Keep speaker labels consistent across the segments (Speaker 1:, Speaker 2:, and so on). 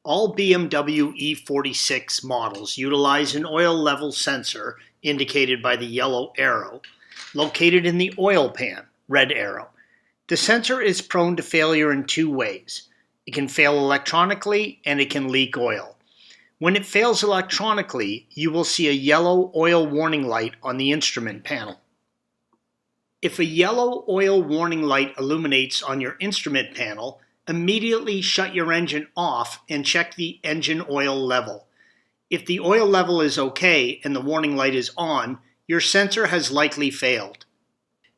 Speaker 1: All BMW E46 models utilize an oil level sensor indicated by the yellow arrow, located in the oil pan, red arrow. The sensor is prone to failure in two ways. It can fail electronically and it can leak oil. When it fails electronically, you will see a yellow oil warning light on the instrument panel. If a yellow oil warning light illuminates on your instrument panel, immediately shut your engine off and check the engine oil level. If the oil level is okay and the warning light is on, your sensor has likely failed.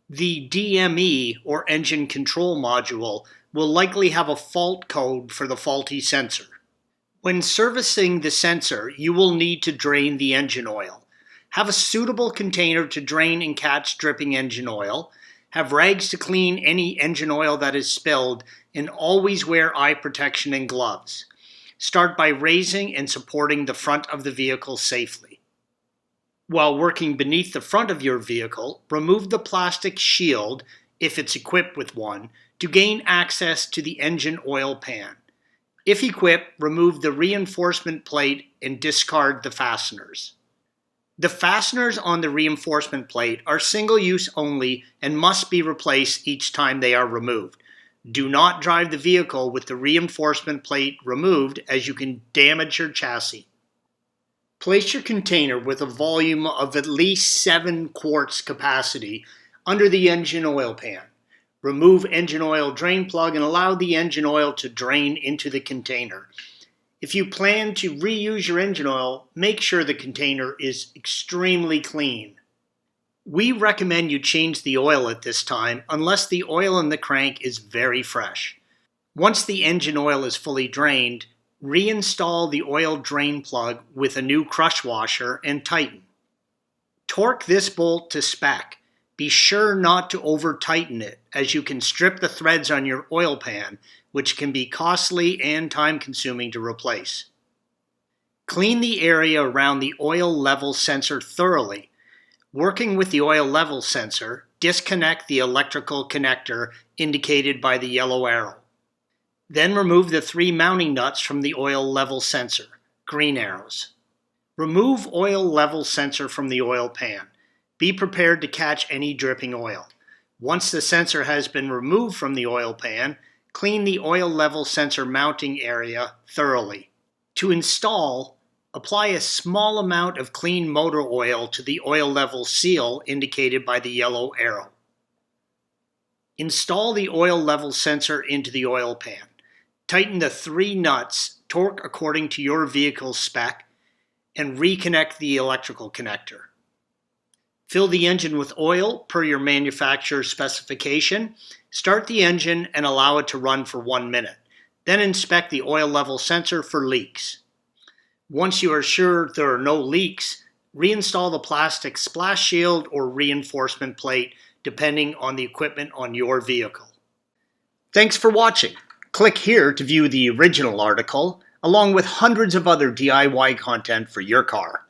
Speaker 1: The DME, or engine control module, will likely have a fault code for the faulty sensor. When servicing the sensor, you will need to drain the engine oil. Have a suitable container to drain and catch dripping engine oil. Have rags to clean any engine oil that is spilled, and always wear eye protection and gloves. Start by raising and supporting the front of the vehicle safely. While working beneath the front of your vehicle, remove the plastic shield, if it's equipped with one, to gain access to the engine oil pan. If equipped, remove the reinforcement plate and discard the fasteners. The fasteners on the reinforcement plate are single-use only and must be replaced each time they are removed. Do not drive the vehicle with the reinforcement plate removed, as you can damage your chassis. Place your container with a volume of at least 7 quarts capacity under the engine oil pan. Remove engine oil drain plug and allow the engine oil to drain into the container. If you plan to reuse your engine oil, make sure the container is extremely clean. We recommend you change the oil at this time unless the oil in the crank is very fresh. Once the engine oil is fully drained, reinstall the oil drain plug with a new crush washer and tighten. Torque this bolt to spec. Be sure not to over-tighten it, as you can strip the threads on your oil pan, which can be costly and time-consuming to replace. Clean the area around the oil level sensor thoroughly. Working with the oil level sensor, disconnect the electrical connector indicated by the yellow arrow. Then remove the 3 mounting nuts from the oil level sensor, green arrows. Remove oil level sensor from the oil pan. Be prepared to catch any dripping oil. Once the sensor has been removed from the oil pan, clean the oil level sensor mounting area thoroughly. To install, apply a small amount of clean motor oil to the oil level seal indicated by the yellow arrow. Install the oil level sensor into the oil pan. Tighten the 3 nuts, torque according to your vehicle's spec, and reconnect the electrical connector. Fill the engine with oil per your manufacturer's specification. Start the engine and allow it to run for 1 minute. Then inspect the oil level sensor for leaks. Once you are sure there are no leaks, reinstall the plastic splash shield or reinforcement plate depending on the equipment on your vehicle. Thanks for watching. Click here to view the original article, along with hundreds of other DIY content for your car.